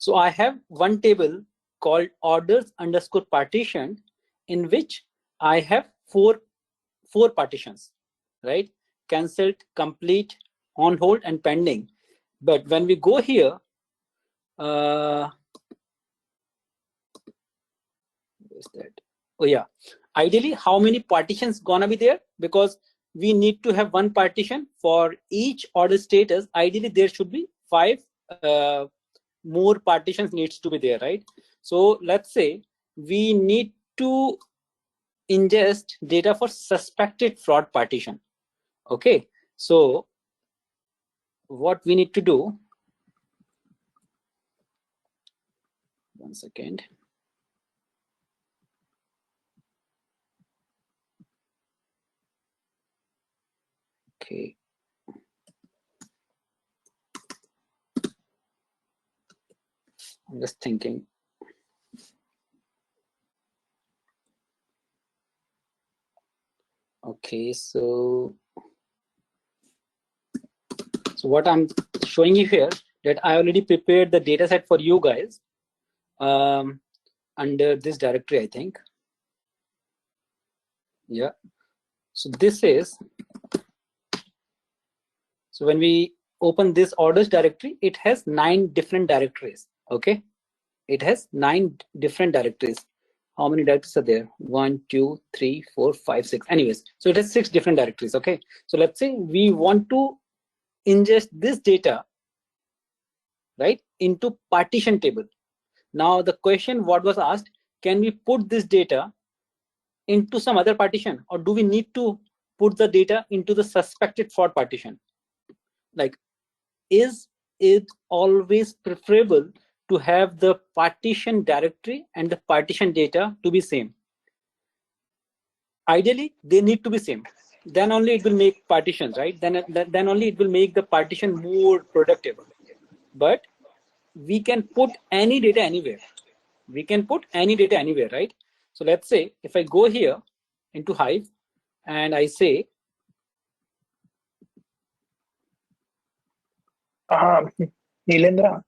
So I have one table called orders underscore partition, in which I have four partitions, right? Cancelled, complete, on hold, and pending. But when we go here, where's that? Oh yeah, ideally how many partitions gonna be there? Because we need to have one partition for each order status. Ideally there should be 5 more partitions needs to be there, right? So let's say we need to ingest data for suspected fraud partition. Okay, so what we need to do, one second. Okay, I'm just thinking. Okay, so what I'm showing you here, that I already prepared the data set for you guys under this directory, I think. Yeah, so this is, so when we open this orders directory, it has 9 different directories. Okay, it has 9 different directories. How many directories are there? 1, 2, 3, 4, 5, 6. Anyways, so it has 6 different directories. Okay, so let's say we want to ingest this data, right, into partition table. Now the question what was asked, can we put this data into some other partition, or do we need to put the data into the suspected fraud partition? Like, is it always preferable to have the partition directory and the partition data to be same? Ideally they need to be same, then only it will make partitions, right? Then only it will make the partition more productive. But we can put any data anywhere. We can put any data anywhere, right? So let's say if I go here into Hive and I say Neelendra,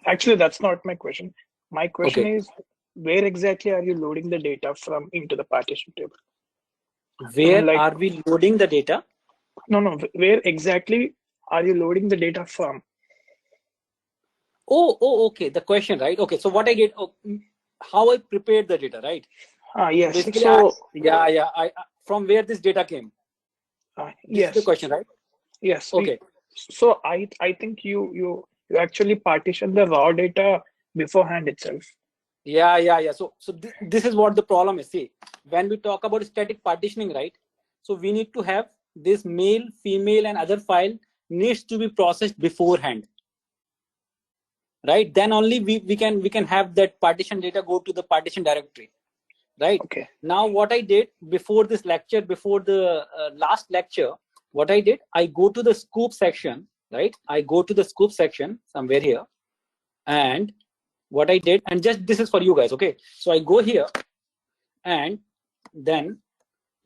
actually that's not my question. My question is, where exactly are you loading the data from into the partition table? Where are we loading the data? No, where exactly are you loading the data from? Oh, okay, the question, right? Okay, so what I get, how I prepared the data, right? Yes. Basically, so I from where this data came. This is the question, right? Yes. Okay. So I think you actually partition the raw data beforehand itself. Yeah. So this is what the problem is. See, when we talk about static partitioning, right? So we need to have this male, female, and other file needs to be processed beforehand, right? Then only we can have that partition data go to the partition directory, right? Okay. Now what I did before this lecture, before the last lecture, what I did, I go to the scoop section, right? I go to the scoop section somewhere here, and what I did, and just this is for you guys, okay? So I go here, and then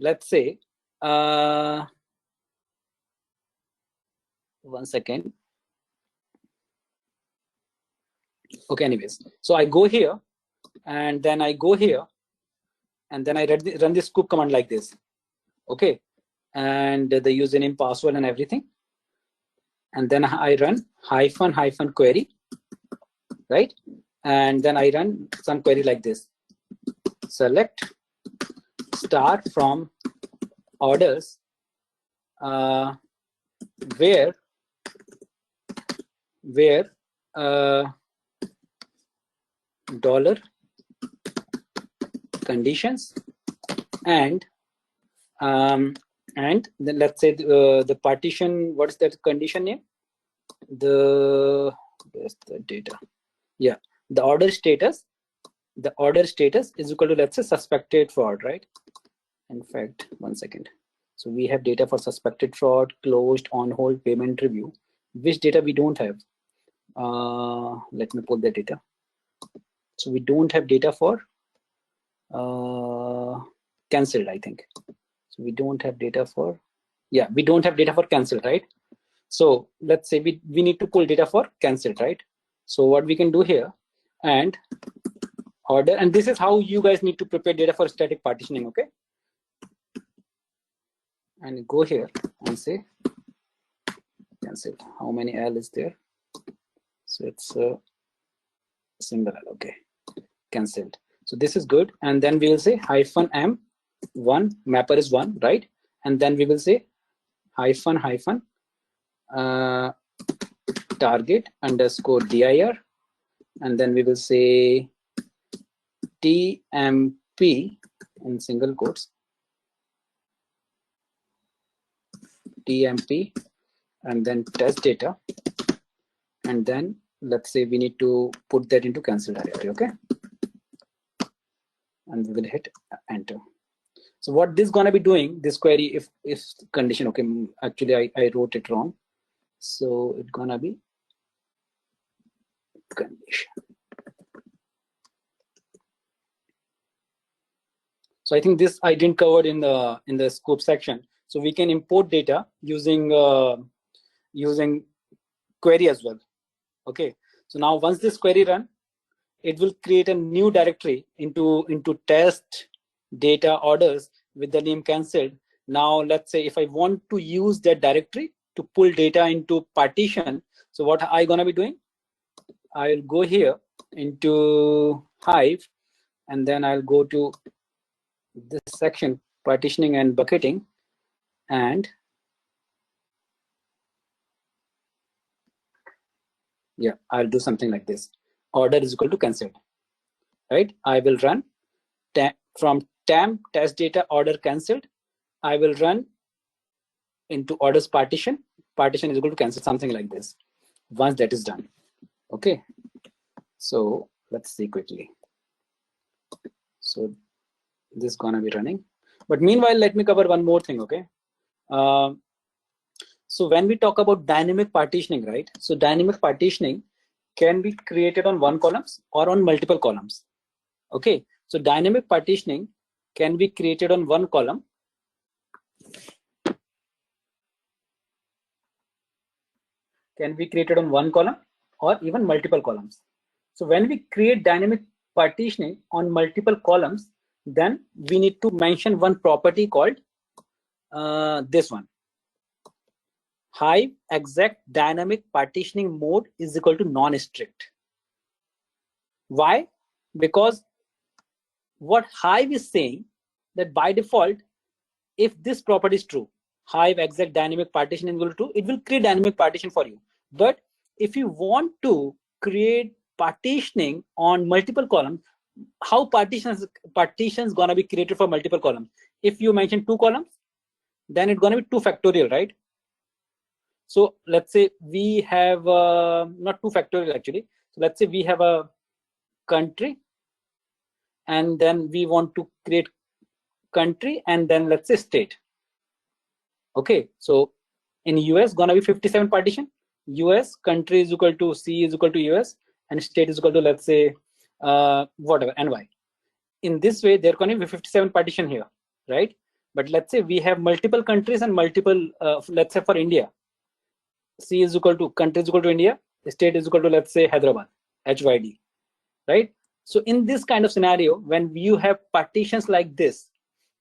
let's say, one second. Okay, anyways, so I go here, and then I go here, and then I run the scoop command like this, okay? And the username, password, and everything. And then I run hyphen query, right? And then I run some query like this: select star from orders where dollar conditions and then let's say the partition, what is that condition name? Where's the data? Yeah, the order status. The order status is equal to, let's say, suspected fraud, right? In fact, one second. So we have data for suspected fraud, closed, on hold, payment review. Which data we don't have? Let me pull the data. So we don't have data for cancelled, I think. So we don't have data for, yeah, we don't have data for cancelled, right? So let's say we need to pull data for cancelled, right? So what we can do here, and order, and this is how you guys need to prepare data for static partitioning, okay? And go here and say cancel. How many L is there? So it's a single L, okay, cancelled. So this is good, and then we will say -m1, mapper is 1, right? And then we will say -- target underscore dir, and then we will say tmp in single quotes, tmp, and then test data, and then let's say we need to put that into cancel directory, okay? And we will hit enter. So what this gonna be doing, this query, if condition, okay, actually I wrote it wrong, so it's gonna be condition. So I think this I didn't cover in the scope section. So we can import data using using query as well. Okay. So now once this query run, it will create a new directory into test data orders with the name cancelled. Now let's say if I want to use that directory to pull data into partition, so what I gonna be doing? I'll go here into Hive, and then I'll go to this section, partitioning and bucketing, and yeah, I'll do something like this. Order is equal to cancelled, right? I will run from tam test data order cancelled. I will run into orders partition. Partition is equal to cancel, something like this. Once that is done, okay. So let's see quickly. So this is gonna be running, but meanwhile, let me cover one more thing, okay? So when we talk about dynamic partitioning, right? So dynamic partitioning can be created on one columns or on multiple columns. Okay, so dynamic partitioning can be created on one column. Can be created on one column or even multiple columns. So when we create dynamic partitioning on multiple columns, then we need to mention one property called this one. Hive exact dynamic partitioning mode is equal to non-strict. Why? Because what Hive is saying that by default, if this property is true, Hive exact dynamic partition is equal to true, it will create dynamic partition for you. But if you want to create partitioning on multiple columns, how partitions gonna be created for multiple columns? If you mention 2 columns, then it's gonna be 2 factorial, right? So let's say we have not 2 factorial actually. So let's say we have a country, and then we want to create country, and then let's say state. Okay, so in US gonna be 57 partition. US country is equal to C is equal to US, and state is equal to, let's say, whatever, NY. In this way, there can be 57 partition here, right? But let's say we have multiple countries and multiple, let's say for India, C is equal to, country is equal to India, state is equal to, let's say, Hyderabad, HYD, right? So in this kind of scenario, when you have partitions like this,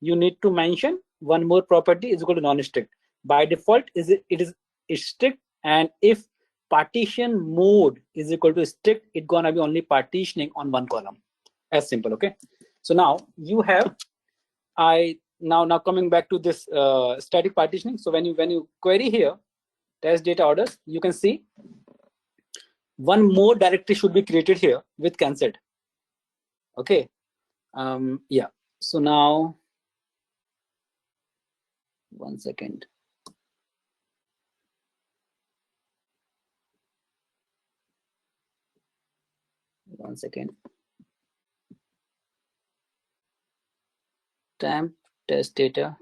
you need to mention one more property is equal to non-strict. By default, it is strict, and if partition mode is equal to strict, it's gonna be only partitioning on one column. As simple, okay? So now you have, now coming back to this static partitioning. So when you query here, test data orders, you can see one more directory should be created here with cancelled. Okay, yeah. So now, one second. One second. Temp test data.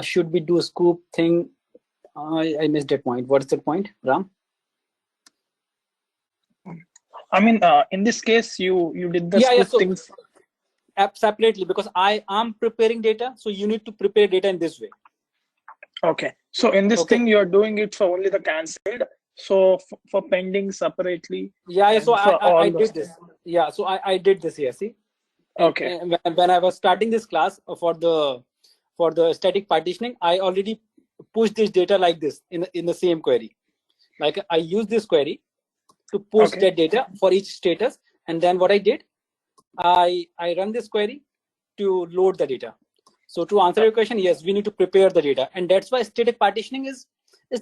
Should we do a scoop thing? I missed that point. What's the point, Ram? I mean, in this case, you did the scoop so things separately, because I am preparing data, so you need to prepare data in this way. Okay, So in this Okay. thing, you're doing it for only the cancelled. So for pending separately. Yeah, so And for all I those did this. Yeah, so I did this here. See, and, Okay. when I was starting this class for the static partitioning, I already pushed this data like this in the same query. Like I use this query to push Okay. that data for each status, and then what I did, I run this query to load the data. So to answer your question, yes, we need to prepare the data, and that's why static partitioning is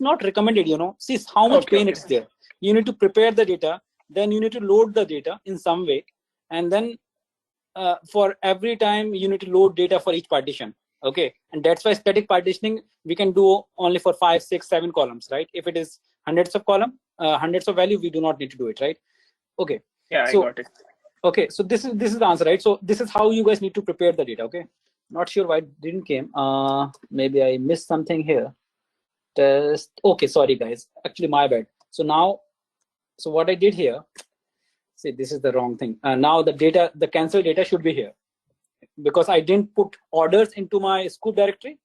not recommended. See how much Okay. pain Okay. it's there. You need to prepare the data, then you need to load the data in some way, and then for every time you need to load data for each partition. Okay, and that's why static partitioning we can do only for 5, 6, 7 columns, right? If it is hundreds of column, hundreds of value, we do not need to do it, right? Okay, Yeah, I so got it. okay, so this is the answer, right? So this is how you guys need to prepare the data. Okay, not sure why it didn't came. Maybe I missed something here. Test. Okay, sorry guys, actually my bad. So now, so what I did here, see, this is the wrong thing. Now the data, the cancel data should be here, because I didn't put orders into my scoop directory,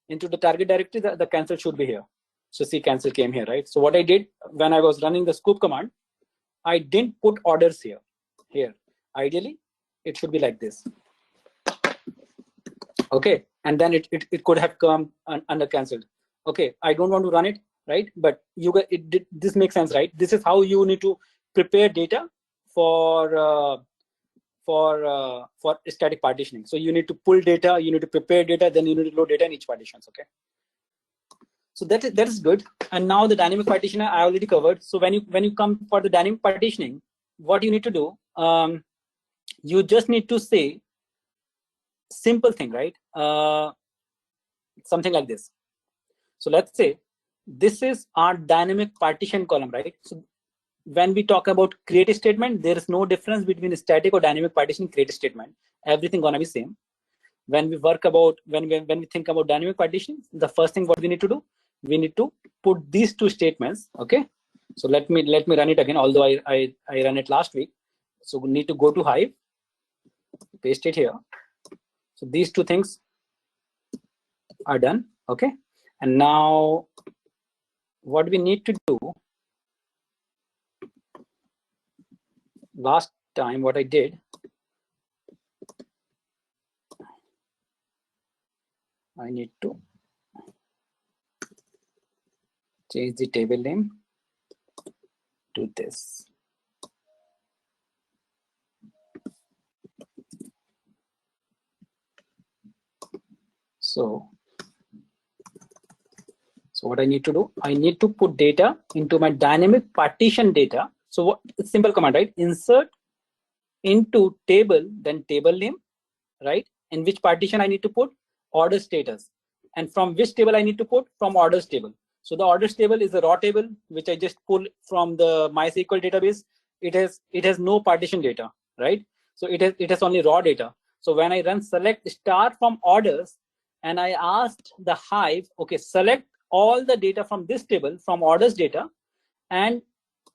into the target directory. The cancel should be here. So see, cancel came here, right? So what I did when I was running the scoop command, I didn't put orders here. Ideally it should be like this. Okay, and then it could have come under cancelled. Okay, I don't want to run it, right? But this makes sense, right? This is how you need to prepare data for static partitioning. So you need to pull data, you need to prepare data, then you need to load data in each partitions. Okay, so that is good. And now the dynamic partitioner I already covered. So when you come for the dynamic partitioning, what you need to do, you just need to say simple thing, right? Something like this. So let's say this is our dynamic partition column, right? So when we talk about create a statement, there is no difference between static or dynamic partition create a statement. Everything gonna be same. When we work about, when we think about dynamic partition, the first thing what we need to do, we need to put these two statements. Okay, so let me run it again, although I ran it last week. So we need to go to Hive, paste it here. So these two things are done. Okay, and now what we need to do, last time what I did, I need to change the table name to this. So what I need to do, I need to put data into my dynamic partition data. So what, simple command, right? Insert into table, then table name, right? In which partition I need to put order status, and from which table I need to put, from orders table. So the orders table is a raw table which I just pull from the MySQL database. It has no partition data, right? So it has only raw data. So when I run select star from orders, and I asked the Hive, okay, select all the data from this table, from orders data, and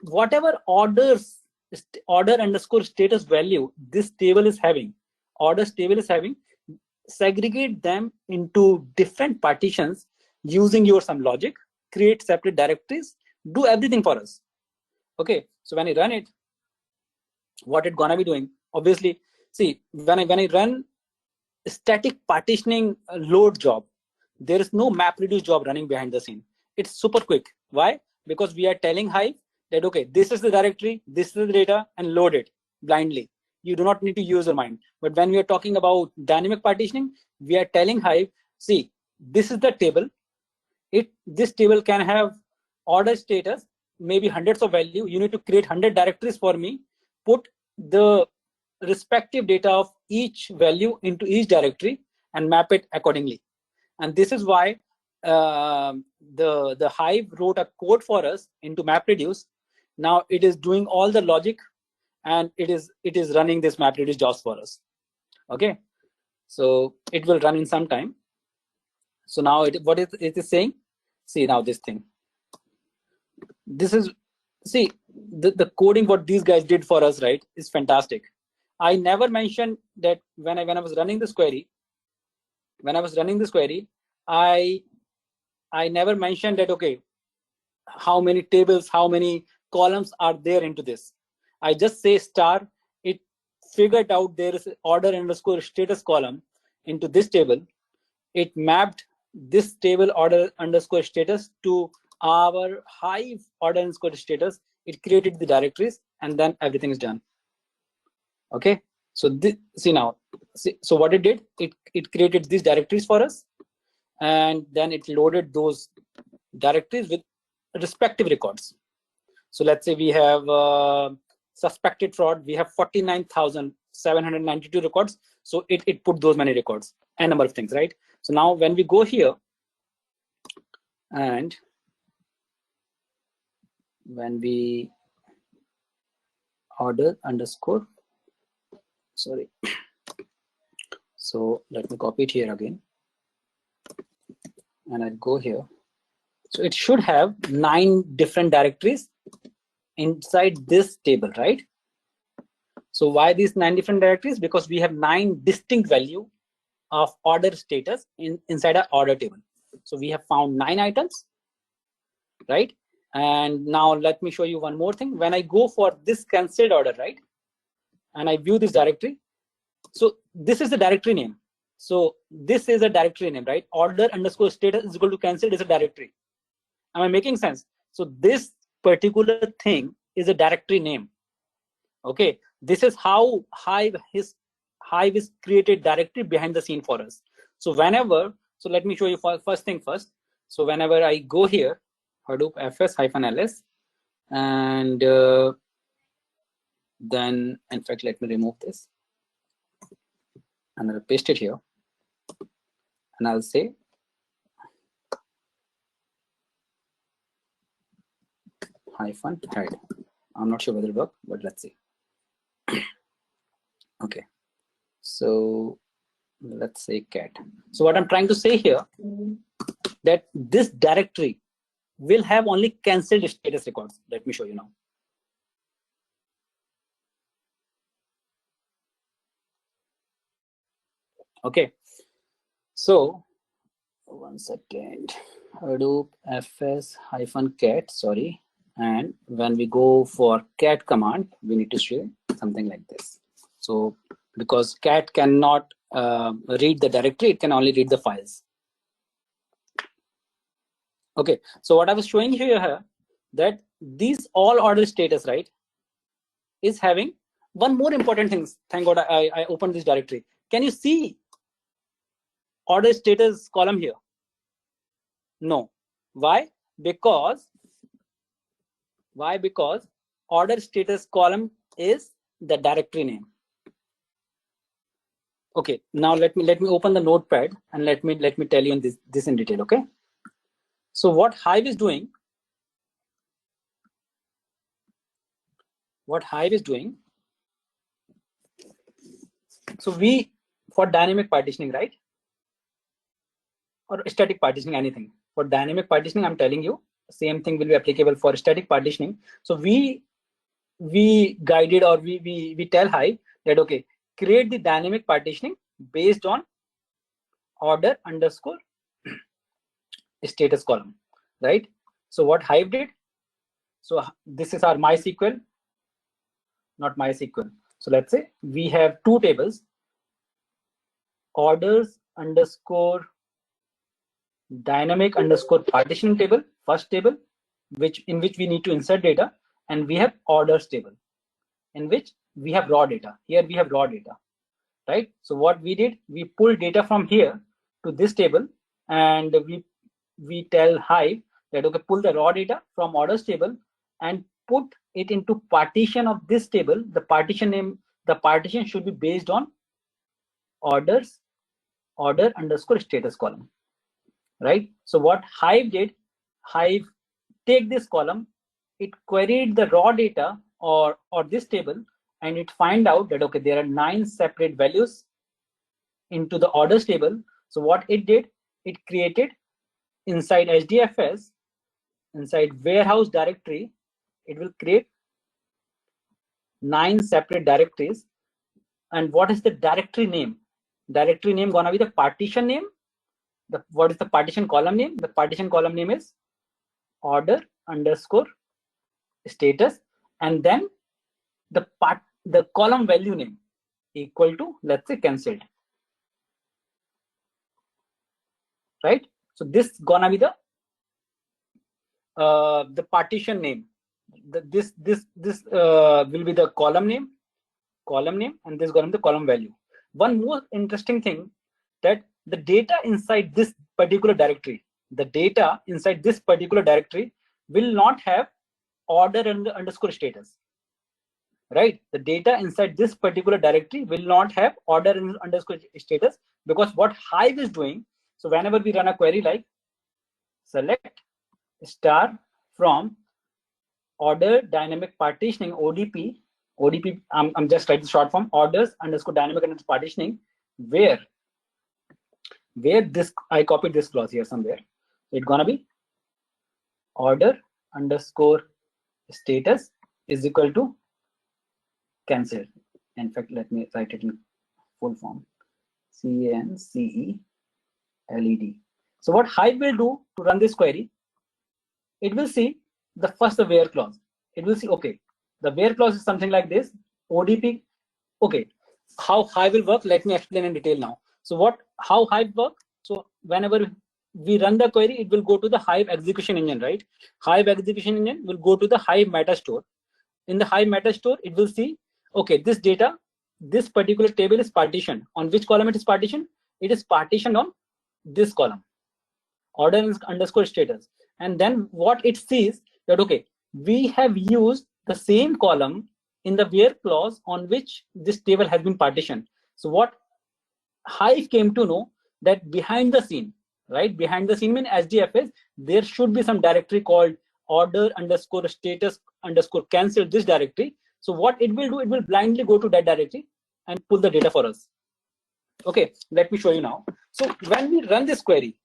whatever orders order underscore status value this table is having, orders table is having, segregate them into different partitions using your some logic, create separate directories, do everything for us. Okay, so when I run it, what it gonna be doing, obviously, see, when I run static partitioning load job, there is no MapReduce job running behind the scene. It's super quick. Why? Because we are telling Hive that, okay, this is the directory, this is the data, and load it blindly. You do not need to use your mind. But when we are talking about dynamic partitioning, we are telling Hive, see, this is the table. This table can have order status, maybe hundreds of value. You need to create 100 directories for me, put the respective data of each value into each directory and map it accordingly. And this is why the Hive wrote a code for us into MapReduce. Now it is doing all the logic, and it is running this MapReduce jobs for us. Okay, so it will run in some time. So now what it is saying, see, now this thing, this is, see, the coding what these guys did for us, right, is fantastic. I never mentioned that when I was running this query, I I never mentioned that, okay, how many tables, how many columns are there into this. I just say star, it figured out there is order underscore status column into this table. It mapped this table order underscore status to our Hive order underscore status. It created the directories, and then everything is done. Okay, so this, see now, so what it did, it created these directories for us, and then it loaded those directories with respective records. So let's say we have suspected fraud, we have 49,792 records. So it put those many records, a number of things, right? So now when we go here, and when we order underscore, sorry, so let me copy it here again, and I'll go here. So it should have 9 different directories inside this table, right? So why these 9 different directories? Because we have 9 distinct value of order status inside our order table. So we have found 9 items, right? And now let me show you one more thing. When I go for this cancelled order, right, and I view this directory, so this is the directory name. So this is a directory name, right? Order underscore status is equal to cancelled is a directory. Am I making sense? So this particular thing is a directory name. Okay, this is how Hive is created directory behind the scene for us. So whenever, so let me show you first thing first. So whenever I go here, Hadoop fs-ls, and then in fact, let me remove this, and I'll paste it here, and I'll say -hide. I'm not sure whether it works, but let's see. Okay, so let's say cat. So what I'm trying to say here, that this directory will have only cancelled status records. Let me show you now. Okay, so one second, Hadoop fs-cat, sorry. And when we go for cat command, we need to show something like this. So because cat cannot read the directory, it can only read the files. Okay, so what I was showing here, that these all order status, right, is having one more important thing. Thank God I opened this directory. Can you see order status column here? No. Why? Because order status column is the directory name. Okay, now let me open the notepad and let me tell you in this in detail. Okay, so what Hive is doing, so we, for dynamic partitioning, right, or static partitioning, anything. For dynamic partitioning, I'm telling you, same thing will be applicable for static partitioning. So we guided, or we tell Hive that, okay, create the dynamic partitioning based on order underscore status column, right? So what Hive did, so this is our MySQL, not MySQL. So let's say we have 2 tables, orders underscore dynamic underscore partitioning table, first table, in which we need to insert data, and we have orders table in which we have raw data. Here we have raw data, right? So what we did, we pulled data from here to this table, and we tell Hive that, okay, pull the raw data from orders table and put it into partition of this table. The partition name, the partition should be based on order underscore status column, right? So what Hive did, Hive take this column, it queried the raw data or this table, and it find out that, okay, there are 9 separate values into the orders table. So what it did, it created inside HDFS, inside warehouse directory, it will create 9 separate directories. And what is the directory name? Directory name gonna be the partition name what is the partition column name? The partition column name is order underscore status, and then the column value name equal to, let's say, cancelled, right? So this gonna be the partition name. This will be the column name, and this is gonna be the column value. One more interesting thing, that the data inside this particular directory, will not have order underscore status, right? The data inside this particular directory will not have order underscore status, because what Hive is doing, so whenever we run a query like select star from order dynamic partitioning, ODP, I'm just writing the short form, orders underscore dynamic underscore partitioning, where this, I copied this clause here somewhere. It's gonna be order underscore status is equal to cancelled. In fact, let me write it in full form, CANCELED. So what Hive will do to run this query, it will see the first, the where clause. It will see, okay, the where clause is something like this, ODP. Okay, how Hive will work, let me explain in detail now. So how Hive works, so whenever we run the query, it will go to the Hive execution engine, right? Hive execution engine will go to the Hive meta store. In the Hive meta store, it will see, okay, this data, this particular table is partitioned. On which column it is partitioned? It is partitioned on this column, order underscore status. And then what it sees, that okay, we have used the same column in the where clause on which this table has been partitioned. So what Hive came to know, that behind the scene, right? Behind the scene mean HDFS, there should be some directory called order underscore status underscore cancel, this directory. So what it will do, it will blindly go to that directory and pull the data for us. Okay, let me show you now. So when we run this query,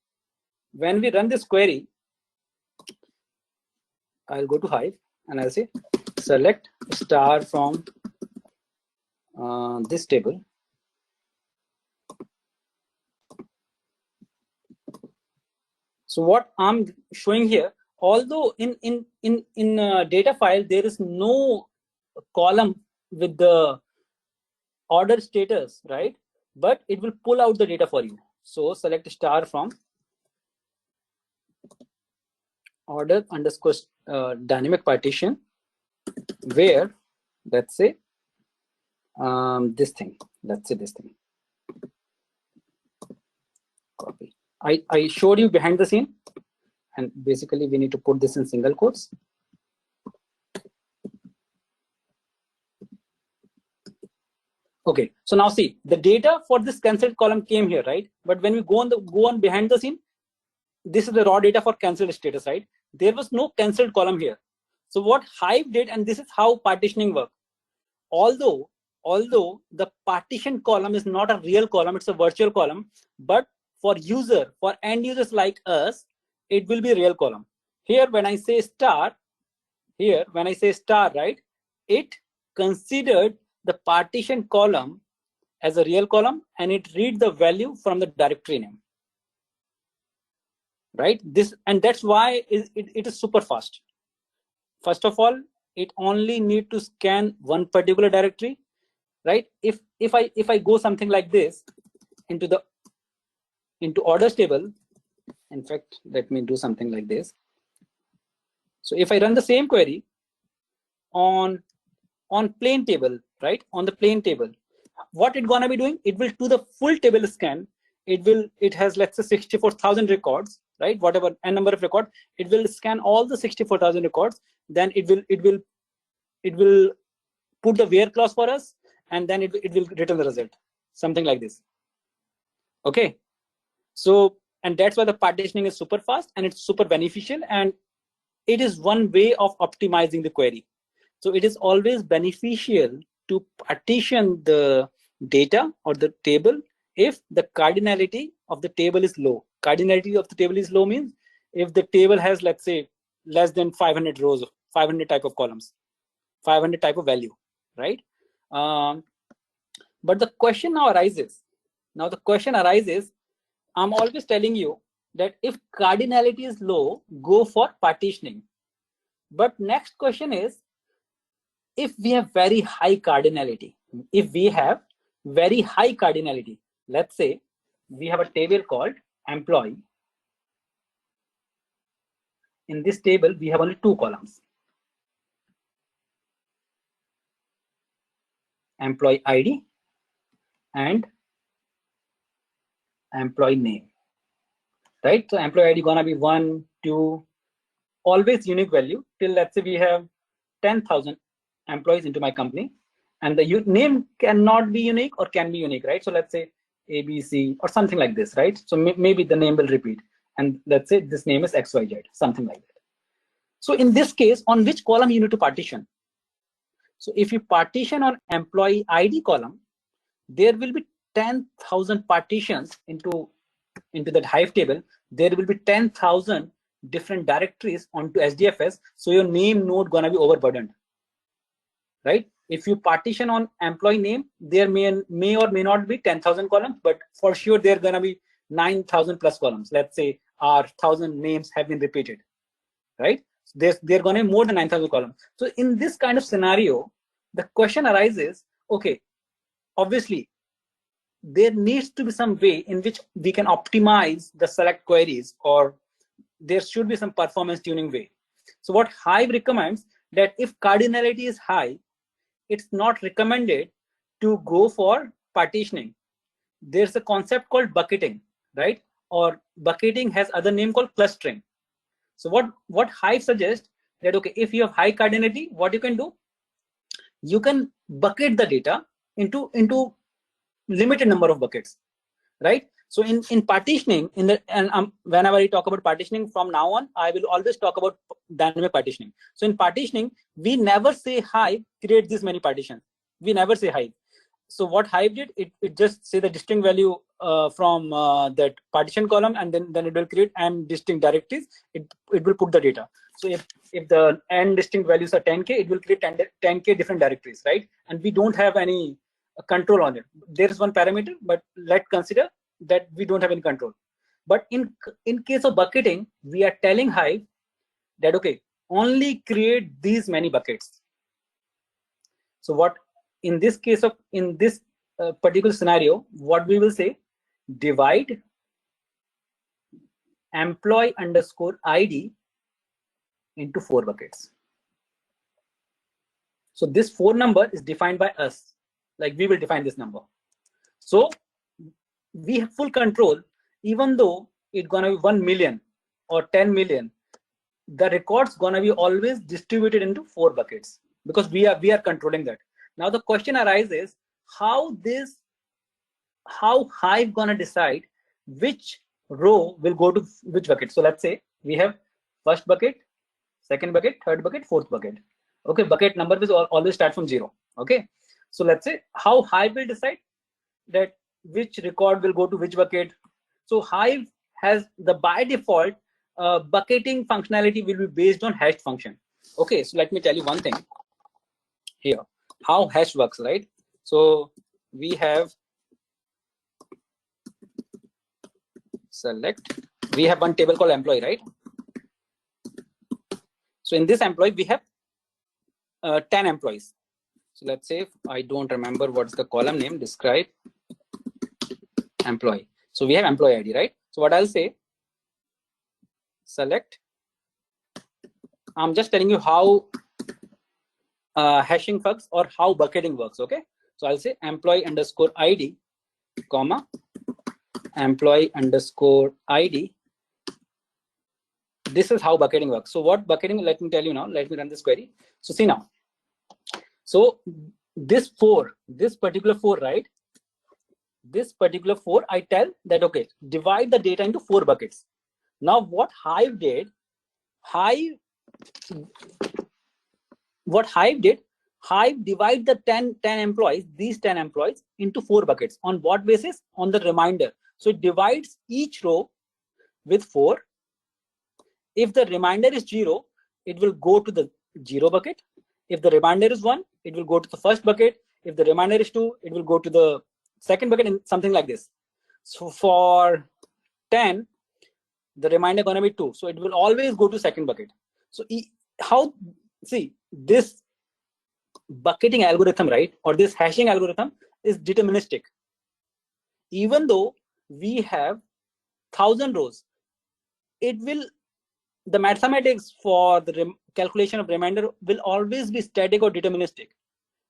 I'll go to Hive and I'll say select star from this table. So what I'm showing here, although in data file there is no column with the order status, right? But it will pull out the data for you. So select star from order underscore dynamic partition, where, let's say, this thing, copy. I showed you behind the scene, and basically we need to put this in single quotes. Okay, so now see, the data for this cancelled column came here, right? But when we go on behind the scene, this is the raw data for cancelled status, right? There was no cancelled column here. So what Hive did, and this is how partitioning works. Although the partition column is not a real column, it's a virtual column, but for end users like us, it will be a real column. Here, when I say star, right, it considered the partition column as a real column, and it reads the value from the directory name, right? And that's why it is super fast. First of all, it only need to scan one particular directory, right? If I go something like this into orders table, in fact, let me do something like this. So if I run the same query on plain table, right? On the plain table, what it's gonna be doing, it will do the full table scan. It has, let's say, 64,000 records, right? Whatever n number of records, it will scan all the 64,000 records. Then it will put the where clause for us, and then it will return the result, something like this. Okay, so, and that's why the partitioning is super fast and it's super beneficial, and it is one way of optimizing the query. So it is always beneficial to partition the data or the table if the cardinality of the table is low. Cardinality of the table is low means if the table has, let's say, less than 500 rows, 500 type of columns, 500 type of value, right? But the question now arises. I'm always telling you that if cardinality is low, go for partitioning. But next question is, if we have very high cardinality, let's say we have a table called employee. In this table, we have only 2 columns. Employee ID and employee name, right? So employee ID gonna be 1, 2, always unique value till let's say we have 10,000 employees into my company, and the name cannot be unique or can be unique, right? So let's say ABC or something like this, right? So maybe the name will repeat, and let's say this name is XYZ, something like that. So in this case, on which column you need to partition? So if you partition on employee ID column, there will be 10,000 partitions into that Hive table. There will be 10,000 different directories onto HDFS. So your name node gonna be overburdened, right? If you partition on employee name, there may or may not be 10,000 columns, but for sure there are gonna be 9,000 plus columns. Let's say our 1,000 names have been repeated, right? They're gonna be more than 9,000 columns. So in this kind of scenario, the question arises, okay, obviously there needs to be some way in which we can optimize the select queries, or there should be some performance tuning way. So what Hive recommends, that if cardinality is high, it's not recommended to go for partitioning. There's a concept called bucketing, right? Or bucketing has other name called clustering. So what Hive suggests, that okay, if you have high cardinality, what you can do, you can bucket the data into limited number of buckets, right? So in partitioning, whenever I talk about partitioning from now on, I will always talk about dynamic partitioning. So in partitioning, we never say Hive create this many partitions. We never say Hive. So what Hive did, it just say the distinct value from that partition column, and then it will create m distinct directories. It will put the data. So if the n distinct values are 10k, it will create 10k different directories, right? And we don't have any control on it. There is one parameter, but let's consider that we don't have any control. But in case of bucketing, we are telling Hive that okay, only create these many buckets. So what in this case of particular scenario, what we will say, divide employee underscore ID into 4 buckets. So this 4 number is defined by us, like we will define this number. So we have full control, even though it's gonna be 1 million or 10 million, the records gonna be always distributed into 4 buckets, because we are controlling that. Now the question arises, how Hive gonna decide which row will go to which bucket? So let's say we have first bucket, second bucket, third bucket, fourth bucket. Okay, bucket number will always start from 0. Okay, so let's say how Hive will decide that which record will go to which bucket. So Hive has the by default bucketing functionality will be based on hashed function. Okay, so let me tell you one thing here, how hash works, right? So we have select, we have one table called employee, right? So in this employee, we have 10 employees. So let's say, I don't remember what's the column name, describe employee. So we have employee ID, right? So what I'll say, select, I'm just telling you how hashing works or how bucketing works, okay? So I'll say employee underscore ID, comma, employee underscore ID. This is how bucketing works. So what bucketing, let me tell you now, let me run this query. So see now, so this particular 4, right? This particular 4, I tell that, okay, divide the data into 4 buckets. Now what Hive did, Hive divide the 10 employees, these 10 employees into 4 buckets. On what basis? On the reminder. So it divides each row with 4. If the remainder is 0, it will go to the 0 bucket. If the remainder is 1, it will go to the first bucket. If the remainder is 2, it will go to the second bucket, and something like this. So for 10, the remainder gonna be 2. So it will always go to second bucket. So how, see, this bucketing algorithm, right, or this hashing algorithm is deterministic. Even though we have 1,000 rows, it will, the mathematics for the calculation of remainder will always be static or deterministic,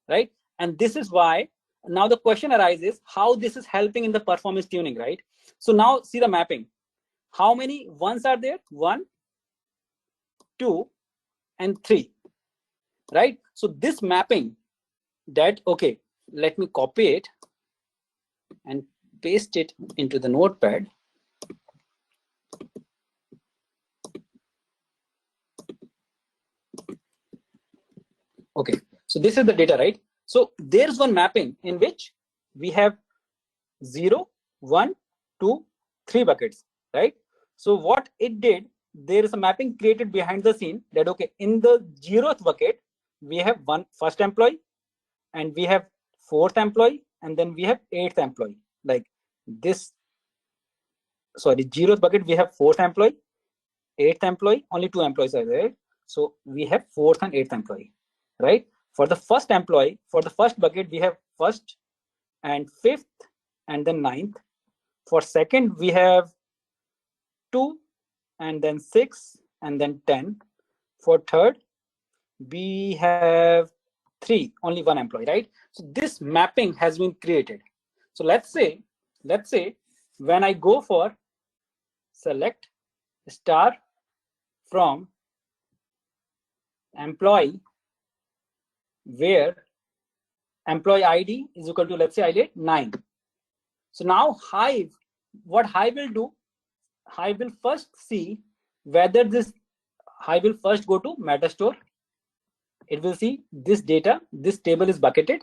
right? And this is why now the question arises how this is helping in the performance tuning, right? So now see the mapping. How many ones are there? 1, 2, and 3, right? So this mapping that, okay, let me copy it and paste it into the notepad. Okay, so this is the data, right? So there's one mapping in which we have 0, 1, 2, 3 buckets, right? So what it did, there is a mapping created behind the scene that, okay, in the 0th bucket, we have first employee, and we have 4th employee, and then we have 8th employee. Like this, sorry, 0th bucket, we have 4th employee, 8th employee, only 2 employees are there. So we have 4th and 8th employee, right? For the first employee, for the first bucket, we have 1st and 5th and then 9th. For second, we have 2 and then 6 and then 10. For third, we have 3, only 1 employee, right? So this mapping has been created. So let's say when I go for select star from employee where employee ID is equal to, let's say I did 9. So now Hive, what Hive will do, Hive will first see whether this, Hive will first go to Metastore. It will see this data, this table is bucketed,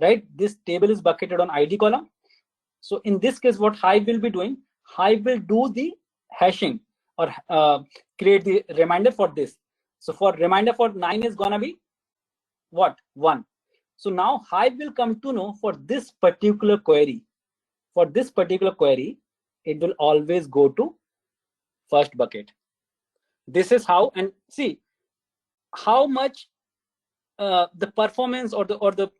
right? This table is bucketed on ID column. So in this case, what Hive will be doing, Hive will do the hashing or create the reminder for this. So for reminder for 9 is gonna be what? 1. So now Hive will come to know for this particular query. For this particular query, it will always go to first bucket. This is how, and see how much the performance or the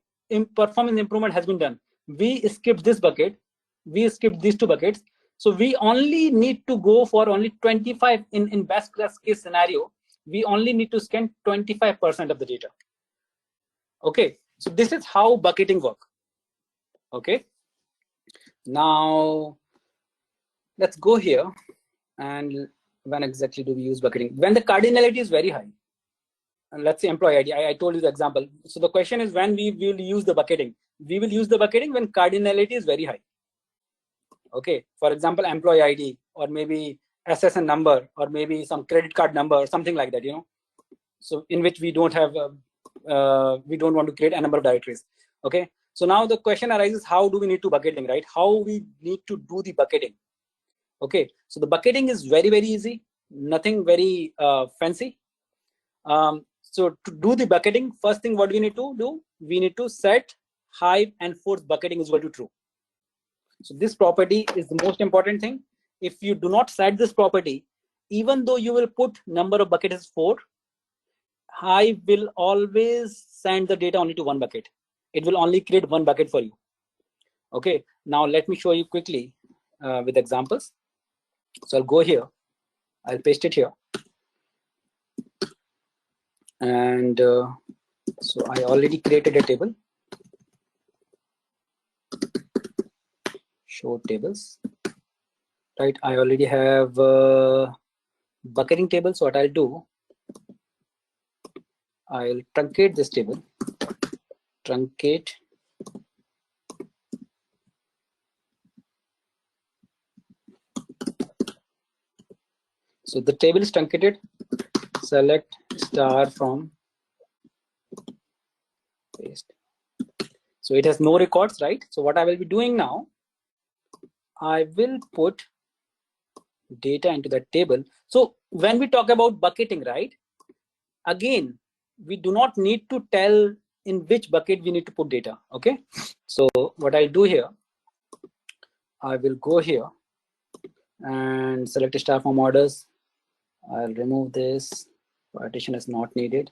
performance improvement has been done. We skipped this bucket, we skipped these 2 buckets. So we only need to go for only 25 in best case scenario. We only need to scan 25% of the data. Okay, so this is how bucketing work. Okay, now let's go here. And when exactly do we use bucketing? When the cardinality is very high. And let's say employee ID, I told you the example. So the question is when we will use the bucketing. We will use the bucketing when cardinality is very high. Okay, for example, employee ID, or maybe SSN number, or maybe some credit card number, or something like that, you know. So in which we don't have, we don't want to create a number of directories. Okay, so now the question arises, how do we need to bucketing, right? How we need to do the bucketing? Okay, so the bucketing is very, very easy, nothing very fancy. So to do the bucketing, first thing what we need to do, we need to set Hive and force bucketing is equal to true. So this property is the most important thing. If you do not set this property, even though you will put number of buckets as 4, Hive will always send the data only to 1 bucket. It will only create 1 bucket for you. Okay, now let me show you quickly with examples. So I'll go here, I'll paste it here. And so I already created a table. Show tables, right? I already have bucketing table. So what I'll do, I'll truncate this table, truncate. So the table is truncated, select star from paste. So it has no records, right? So what I will be doing now, I will put data into that table. So when we talk about bucketing, right? Again, we do not need to tell in which bucket we need to put data. Okay. So what I'll do here, I will go here and select star from orders. I'll remove this. Partition is not needed.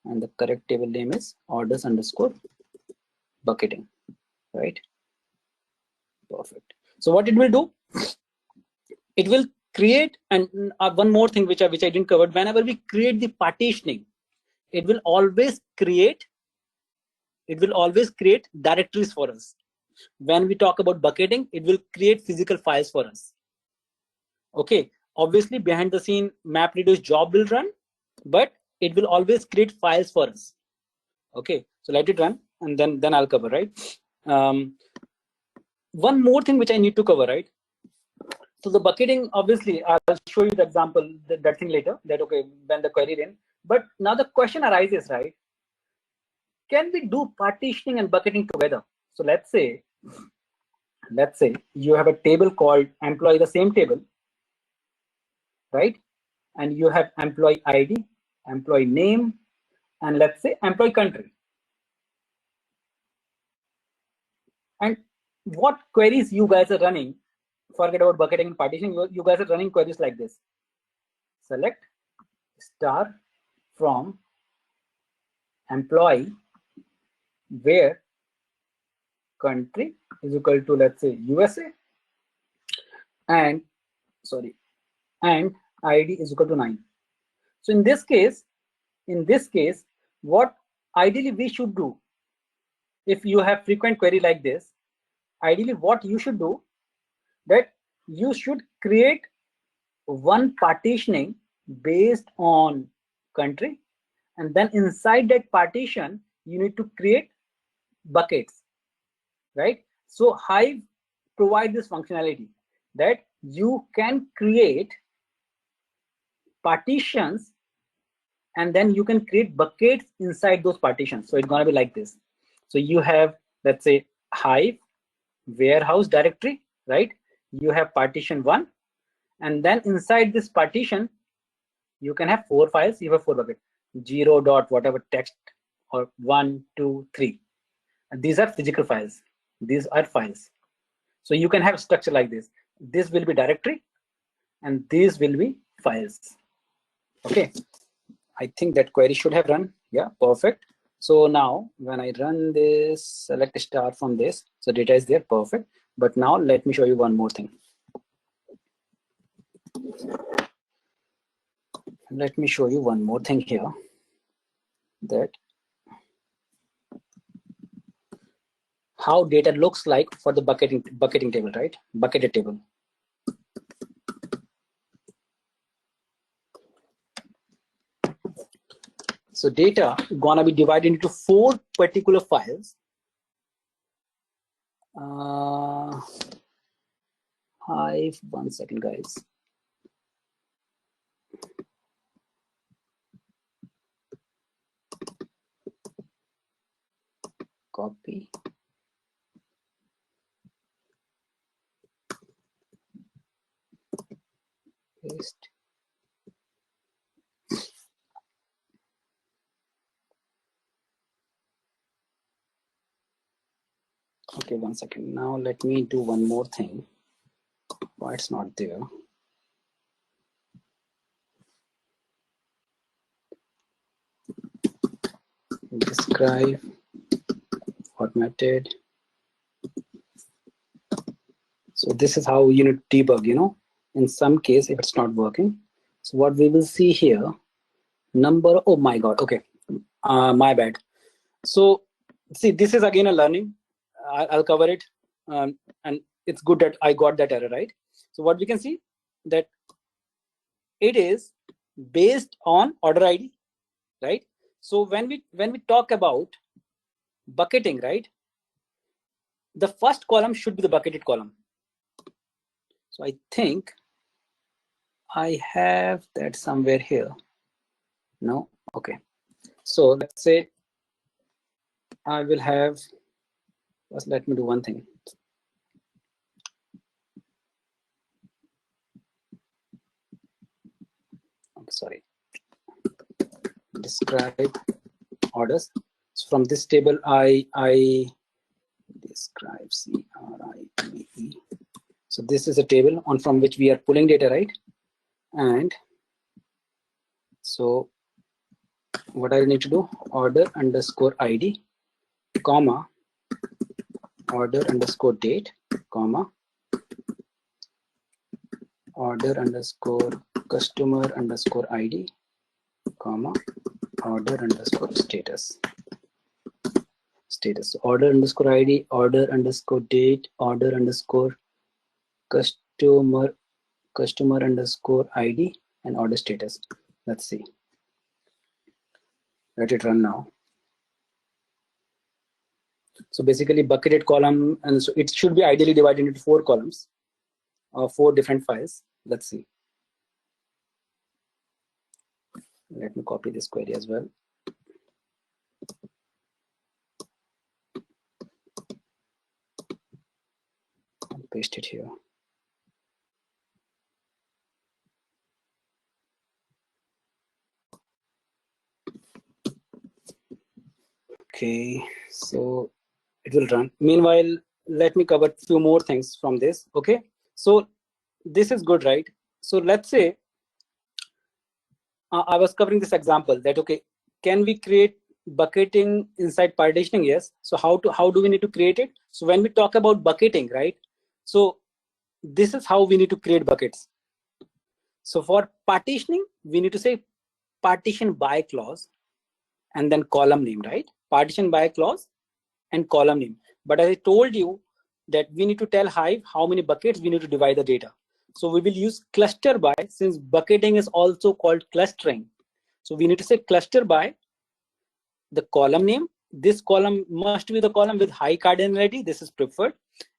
And the correct table name is orders underscore bucketing, right? Perfect. So what it will do, it will create, and one more thing which I didn't cover, whenever we create the partitioning, it will always create directories for us. When we talk about bucketing, it will create physical files for us. Okay, obviously behind the scene MapReduce job will run, but it will always create files for us. Okay, so let it run, and then I'll cover, right? One more thing which I need to cover, right? So the bucketing, obviously, I'll show you the example, that thing later, that okay, when the query ran. But now the question arises, right? Can we do partitioning and bucketing together? So let's say you have a table called employee, the same table, right? And you have employee ID, employee name, and let's say employee country. And what queries you guys are running, forget about bucketing and partitioning, you guys are running queries like this. Select star from employee where country is equal to, let's say, USA, and ID is equal to 9. So in this case, what ideally we should do, if you have frequent query like this, ideally what you should do, that you should create one partitioning based on country, and then inside that partition you need to create buckets, right? So Hive provide this functionality that you can create partitions and then you can create buckets inside those partitions. So it's gonna be like this. So you have, let's say, Hive warehouse directory, right? You have partition 1, and then inside this partition you can have 4 files. You have 4 buckets, 0 dot whatever text, or 1, 2, 3. And these are physical files. These are files. So you can have a structure like this. This will be directory and these will be files. Okay, I think that query should have run. Yeah, perfect. So now when I run this, select star from this, so data is there, perfect. But now let me show you one more thing. Let me show you one more thing here, that how data looks like for the bucketing table, right? Bucketed table. So data gonna be divided into 4 particular files. Hive, 1 second, guys. Copy. Paste. Okay, 1 second. Now let me do one more thing. Why it's not there? Describe, formatted. So this is how you need to debug, you know, in some case if it's not working. So what we will see here, number, oh my God, okay, my bad. So see, this is again a learning. I'll cover it, and it's good that I got that error, right? So what we can see, that it is based on order ID, right? So when we talk about bucketing, right, the first column should be the bucketed column. So I think I have that somewhere here. No, okay. So let's say I will have, first let me do one thing. I'm sorry. Describe orders. So from this table, I describe CRIBE. So this is a table on from which we are pulling data, right? And so what I need to do, order underscore ID, comma, order underscore date, comma, order underscore customer underscore ID, comma, order underscore status. Order underscore ID, order underscore date, order underscore customer underscore ID, and order status. Let's see. Let it run now. So basically bucketed column, and so it should be ideally divided into 4 columns or 4 different files. Let's see. Let me copy this query as well. And paste it here. Okay, so it will run. Meanwhile, let me cover a few more things from this. Okay, so this is good, right? So let's say I was covering this example that, okay, can we create bucketing inside partitioning? Yes. So how do we need to create it? So when we talk about bucketing, right? So this is how we need to create buckets. So for partitioning, we need to say partition by clause and then column name, right? Partition by clause and column name. But as I told you that we need to tell Hive how many buckets we need to divide the data. So we will use cluster by, since bucketing is also called clustering. So we need to say cluster by the column name. This column must be the column with high cardinality. This is preferred.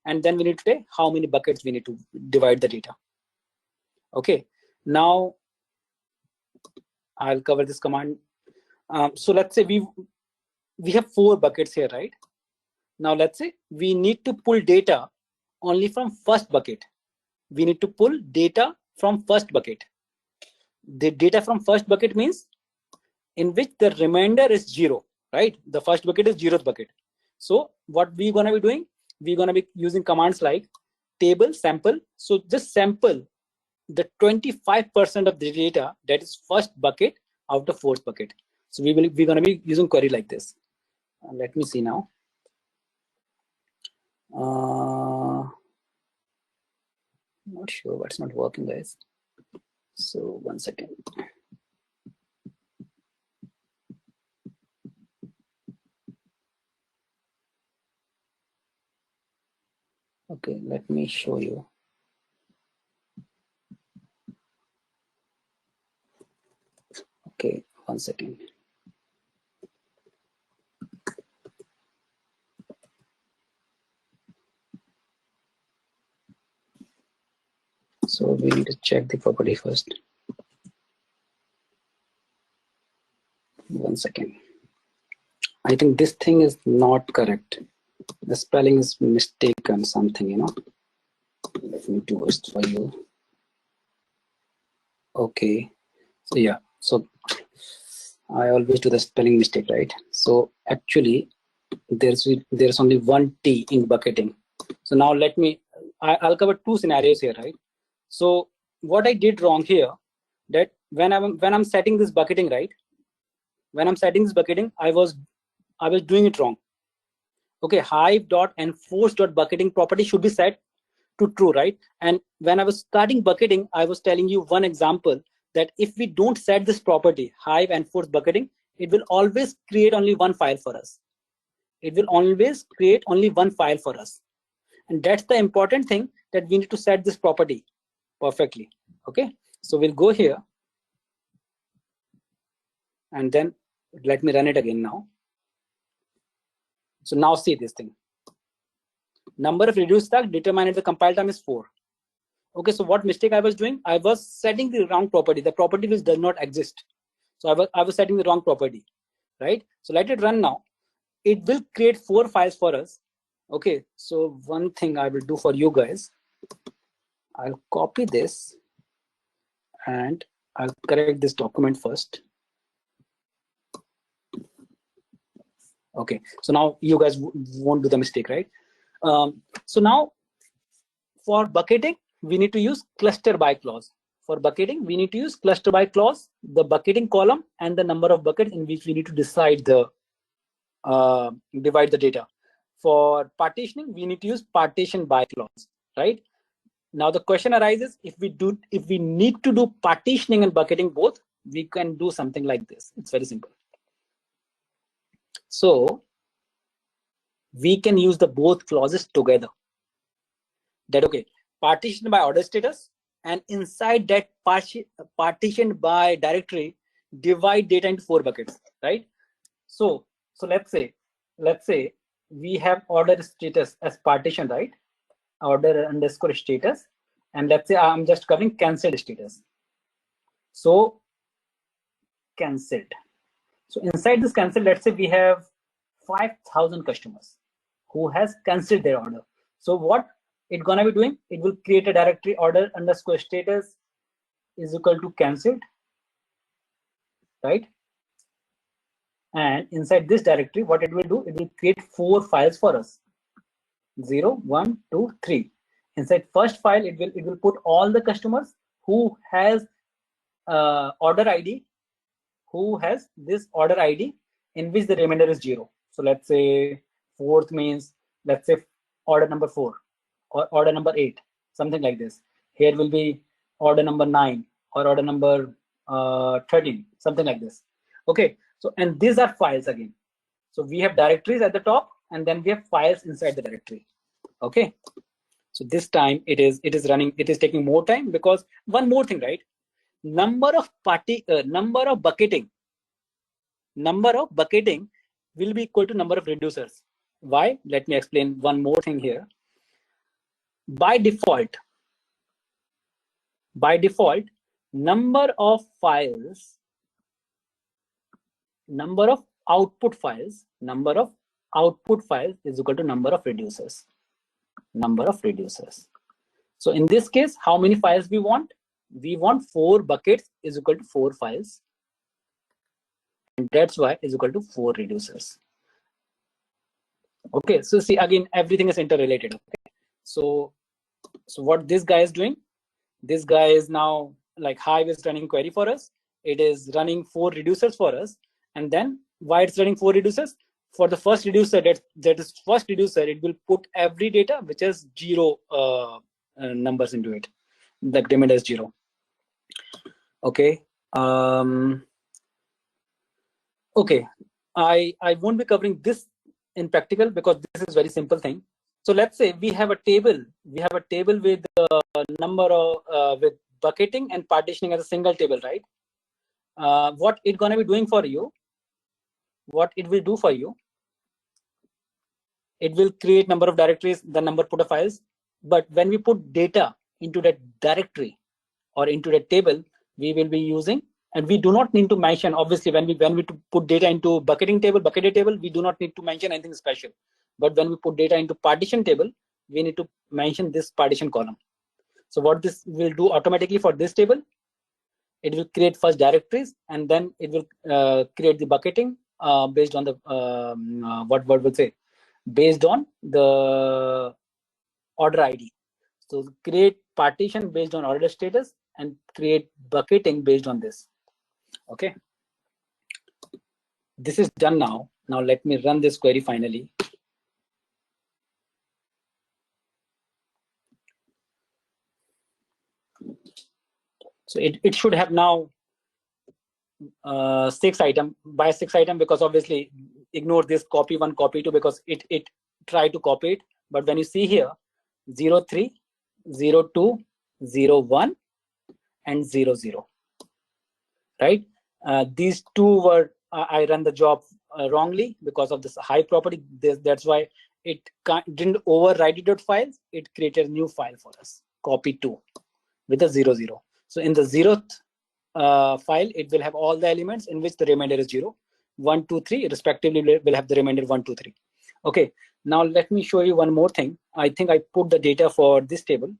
And then we need to say how many buckets we need to divide the data. Okay, now I'll cover this command. So let's say we have 4 buckets here, right? Now let's say we need to pull data only from first bucket. We need to pull data from first bucket. The data from first bucket means in which the remainder is 0, right? The first bucket is 0th bucket. So what we're gonna be doing, we're gonna be using commands like table sample. So just sample the 25% of the data that is first bucket out of fourth bucket. So we're gonna be using query like this. Let me see now. Not sure what's not working, guys. So 1 second. Okay, let me show you. Okay, 1 second. So we need to check the property first. 1 second. I think this thing is not correct. The spelling is mistaken, something, you know. Let me do it for you. Okay. So yeah, so I always do the spelling mistake, right? So actually there's only 1 T in bucketing. So now let me, I'll cover 2 scenarios here, right? So what I did wrong here, that when I'm setting this bucketing, right? When I'm setting this bucketing, I was doing it wrong. Okay, hive.enforce.bucketing property should be set to true, right? And when I was starting bucketing, I was telling you one example that if we don't set this property, hive enforce bucketing, it will always create only 1 file for us. It will always create only 1 file for us. And that's the important thing, that we need to set this property perfectly. Okay, so we'll go here and then let me run it again now. So now see this thing. Number of reduced stack determined at the compile time is 4. Okay, so what mistake I was doing? I was setting the wrong property, the property which does not exist. So I was setting the wrong property, right? So let it run now. It will create 4 files for us. Okay, so one thing I will do for you guys, I'll copy this and I'll correct this document first. Okay, so now you guys won't do the mistake, right? So now for bucketing, we need to use cluster by clause. For bucketing, we need to use cluster by clause, the bucketing column and the number of buckets in which we need to decide the divide the data. For partitioning, we need to use partition by clause, right? Now the question arises, if we need to do partitioning and bucketing both, we can do something like this. It's very simple. So we can use the both clauses together. That okay, partition by order status, and inside that partitioned by directory, divide data into 4 buckets, right? So let's say we have order status as partition, right? Order underscore status, and let's say I'm just covering cancelled status. So cancelled. So inside this cancelled, let's say we have 5,000 customers who has cancelled their order. So what it's gonna be doing, it will create a directory order underscore status is equal to cancelled, right? And inside this directory, what it will do, it will create 4 files for us. 0, 1, 2, 3. Inside first file, it will put all the customers who has order ID, who has this order ID in which the remainder is 0. So let's say fourth means, let's say order number 4 or order number 8, something like this. Here will be order number 9 or order number 13, something like this. Okay, so and these are files again. So we have directories at the top, and then we have files inside the directory. Okay, so this time it is taking more time, because one more thing, right? Number of bucketing will be equal to number of reducers. Why? Let me explain one more thing here. By default, number of output files is equal to number of reducers. So in this case, how many files we want? We want 4 buckets is equal to 4 files, and that's why is equal to 4 reducers. Okay, so see, again, everything is interrelated. Okay, so what this guy is doing, this guy is now like Hive is running query for us. It is running 4 reducers for us, and then why it's running 4 reducers? For the first reducer, that is first reducer, it will put every data which has 0 numbers into it. The remainder is 0. Okay. Okay. I won't be covering this in practical because this is very simple thing. So let's say we have a table. With number of with bucketing and partitioning as a single table, right? What it's gonna be doing for you? What it will do for you? It will create number of directories, the number put of files. But when we put data into that directory or into that table, we will be using, and we do not need to mention, obviously, when we put data into bucketed table, we do not need to mention anything special. But when we put data into partition table, we need to mention this partition column. So what this will do automatically for this table, it will create first directories, and then it will create the bucketing based on the what will say, based on the order ID. So create partition based on order status and create bucketing based on this. Okay, this is done now. Now let me run this query finally. So it should have now 6 item by 6 item, because obviously ignore this copy 1, copy 2, because it tried to copy it. But when you see here 03, 02, 01, and 00, right? These 2 were I ran the job wrongly because of this Hive property. That's why it didn't override it files. It created a new file for us, copy 2 with a 00. So in the 0th file, it will have all the elements in which the remainder is 0, 1, 2, 3 respectively will have the remainder 1, 2, 3. Okay, now let me show you one more thing. I think I put the data for this table.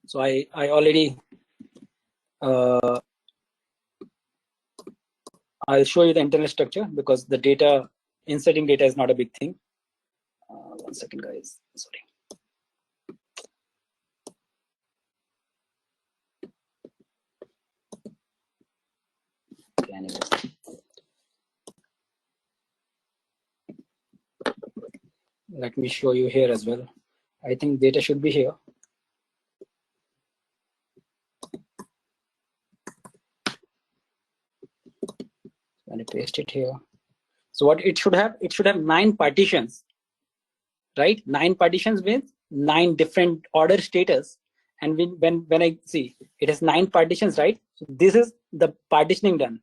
So I already I'll show you the internal structure, because the data, inserting data is not a big thing. 1 second, guys. Sorry. Okay, anyways. Let me show you here as well. I think data should be here. When I paste it here, so what it should have 9 partitions, right? 9 partitions with 9 different order status. And when I see it has 9 partitions, right? So this is the partitioning done.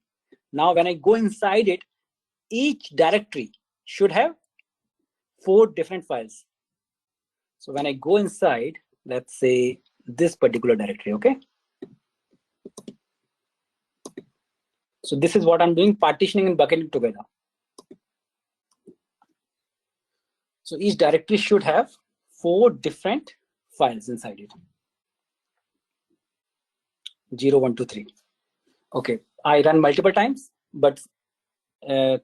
Now when I go inside it, each directory should have 4 different files. So when I go inside, let's say this particular directory, okay? So this is what I'm doing, partitioning and bucketing together. So each directory should have 4 different files inside it. 0, 1, 2, 3. Okay, I run multiple times, but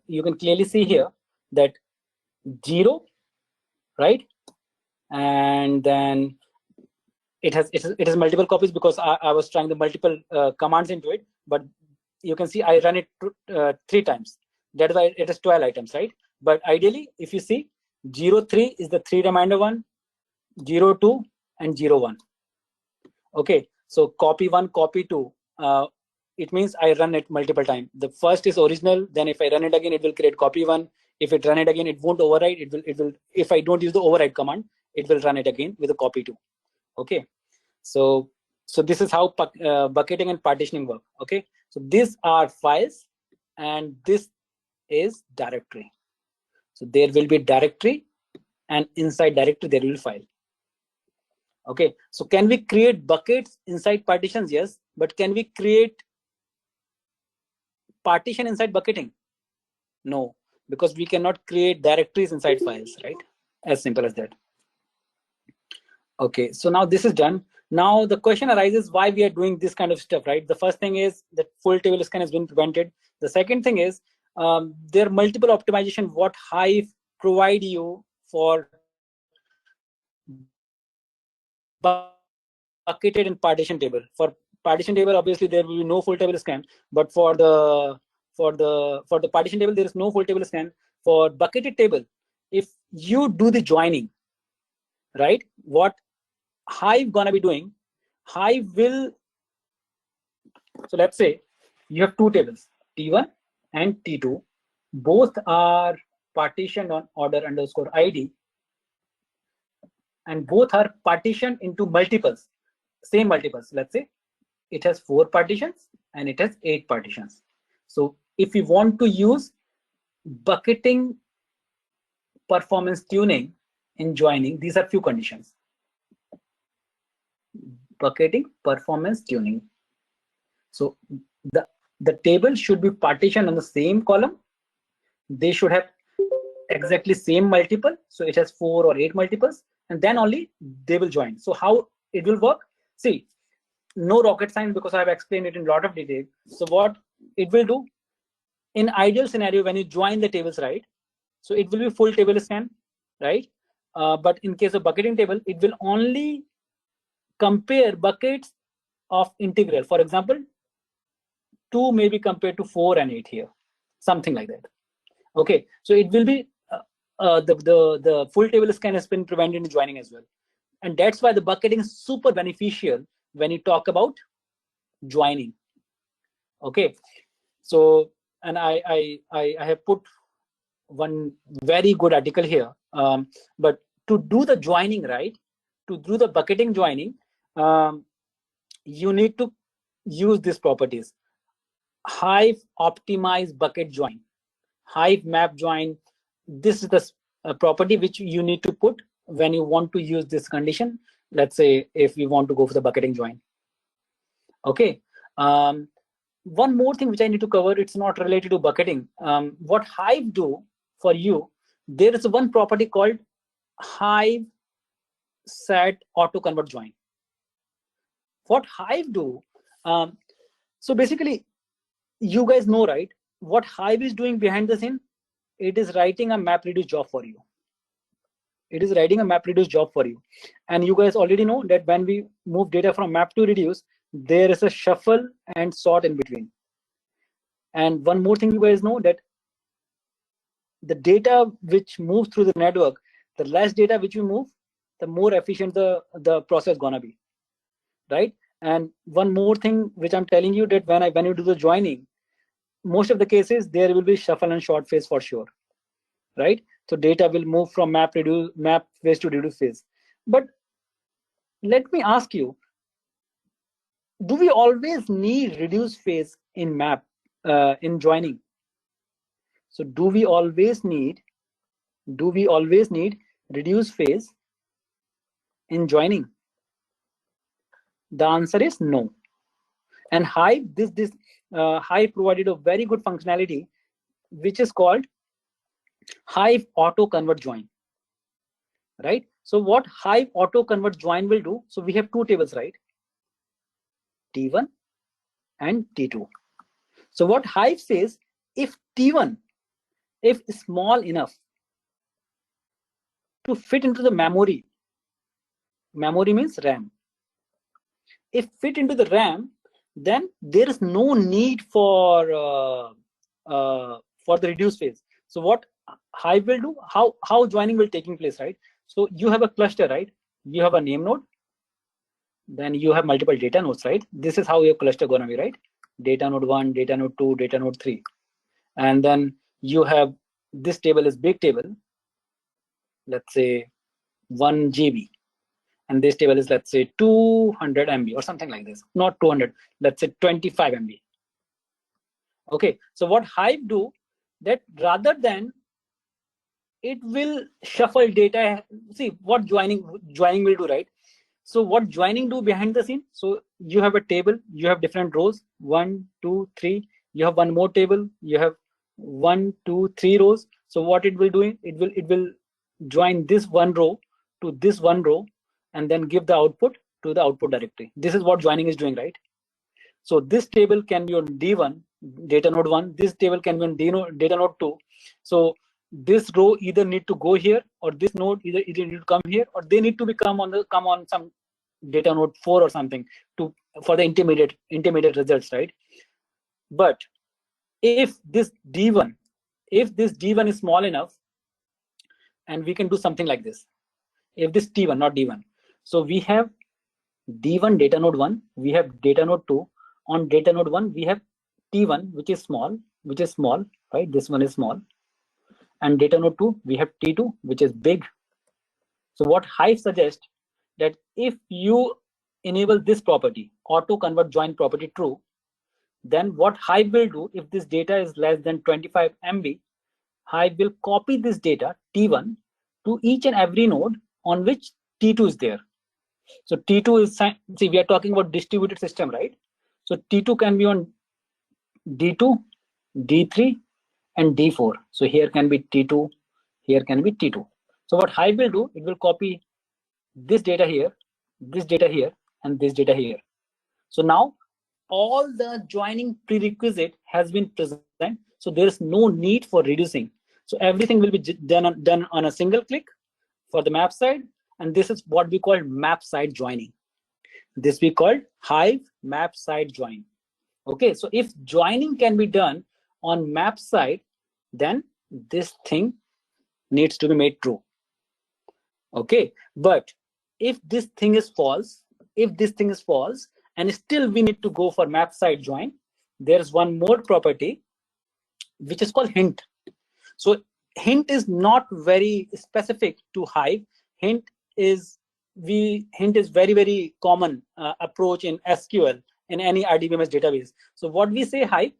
you can clearly see here that 0, right? And then it has multiple copies because I was trying the multiple commands into it, but you can see I run it 3 times. That's why it is 12 items, right? But ideally, if you see 0, 3 is the 3 reminder one, 0, 2, and 0, 1. Okay, so copy 1, copy 2. It means I run it multiple times. The first is original. Then if I run it again, it will create copy 1. If it run it again, it won't override. It will. If I don't use the override command, it will run it again with a copy 2. Okay, so this is how bucketing and partitioning work. Okay, so these are files, and this is directory. So there will be directory, and inside directory there will be file. Okay, so can we create buckets inside partitions? Yes, but can we create partition inside bucketing? No, because we cannot create directories inside files, right? As simple as that. Okay, so now this is done. Now the question arises why we are doing this kind of stuff, right? The first thing is that full table scan has been prevented. The second thing is there are multiple optimization what Hive provide you for bucketed and partition table. For partition table, obviously there will be no full table scan, but for the partition table there is no full table scan. For bucketed table, if you do the joining, right, what Hive gonna be doing, Hive will, so let's say you have 2 tables, T1 and T2, both are partitioned on order underscore ID, and both are partitioned into multiples, same multiples. Let's say it has 4 partitions and it has 8 partitions. So if you want to use bucketing performance tuning in joining, these are few conditions. Bucketing performance tuning. So the table should be partitioned on the same column. They should have exactly same multiple. So it has 4 or 8 multiples, and then only they will join. So how it will work? See, no rocket science because I have explained it in a lot of detail. So what it will do, in ideal scenario, when you join the tables, right? So it will be full table scan, right? But in case of bucketing table, it will only compare buckets of integral. For example, 2 may be compared to 4 and 8 here, something like that. Okay, so it will be the full table scan has been prevented in joining as well, and that's why the bucketing is super beneficial when you talk about joining. Okay, so and I have put one very good article here, but to do the joining, right, to do the bucketing joining, you need to use these properties: Hive optimize bucket join, Hive map join. This is the property which you need to put when you want to use this condition. Let's say if you want to go for the bucketing join. Okay, one more thing which I need to cover, it's not related to bucketing. What Hive do for you, there is one property called Hive set auto convert join. What Hive do, so basically you guys know, right, what Hive is doing behind the scene? It is writing a MapReduce job for you. It is writing a map reduce job for you. And you guys already know that when we move data from map to reduce, there is a shuffle and sort in between. And one more thing you guys know, that the data which moves through the network, the less data which you move, the more efficient the process gonna be, right? And one more thing which I'm telling you, that when you do the joining, most of the cases there will be shuffle and sort phase for sure, right? So data will move from map phase to reduce phase. But let me ask you, do we always need reduce phase in map in joining? So do we always need reduce phase in joining? The answer is no. And Hive, Hive provided a very good functionality which is called Hive auto convert join, right? So what Hive auto convert join will do, so we have two tables, right? T1 and T2. So what Hive says, if T1, if small enough to fit into the memory means RAM, if fit into the RAM, then there is no need for the reduce phase. So what Hive will do, how joining will taking place, right? So you have a cluster, right? You have a name node, then you have multiple data nodes, right? This is how your cluster gonna be, right? Data node 1, data node 2, data node 3. And then you have, this table is big table, let's say 1 GB. And this table is, let's say, 200 MB or something like this. Not 200, let's say 25 MB. Okay, so what Hive do, that rather than it will shuffle data, see what joining will do, right? So what joining do behind the scene? So you have a table, you have different rows, 1, 2, 3. You have one more table, you have 1, 2, 3 rows. So what it will do, it will join this one row to this one row, and then give the output to the output directory. This is what joining is doing, right? So this table can be on D1, data node 1. This table can be on data node 2. So this row either need to go here, or this node either need to come here, or they need to come on some data node 4 or something for the intermediate results, right? But if this D1 is small enough, and we can do something like this. If this T1, not D1, so we have D1 data node 1, we have data node 2. On data node 1, we have T1, which is small, right? This one is small. And data node 2, we have T2, which is big. So what Hive suggests, that if you enable this property, auto convert join property true, then what Hive will do, if this data is less than 25 MB, Hive will copy this data, T1, to each and every node on which T2 is there. So T2 is, see, we are talking about distributed system, right? So T2 can be on D2, D3, and D4. So here can be T2, here can be T2. So what Hive will do, it will copy this data here, and this data here. So now all the joining prerequisite has been present. So there is no need for reducing. So everything will be done on a single click for the map side. And this is what we call map side joining. This we call Hive map side join. Okay, so if joining can be done on map side, then this thing needs to be made true. Okay, but if this thing is false, and still we need to go for map side join, there's one more property which is called hint. So hint is not very specific to Hive. Hint is very, very common approach in SQL, in any RDBMS database. So what we say, Hive,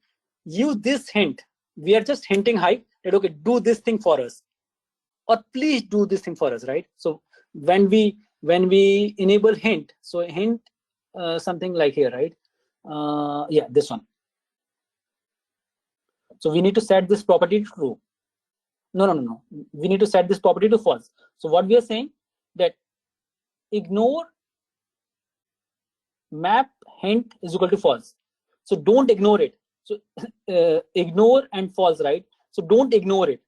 use this hint. We are just hinting Hive that, okay, do this thing for us, or please do this thing for us, right? So when we enable hint, so hint something like here, right? Yeah, this one. So we need to set this property to true. No. We need to set this property to false. So what we are saying, that ignore map hint is equal to false. So don't ignore it. So ignore and false, right? So don't ignore it.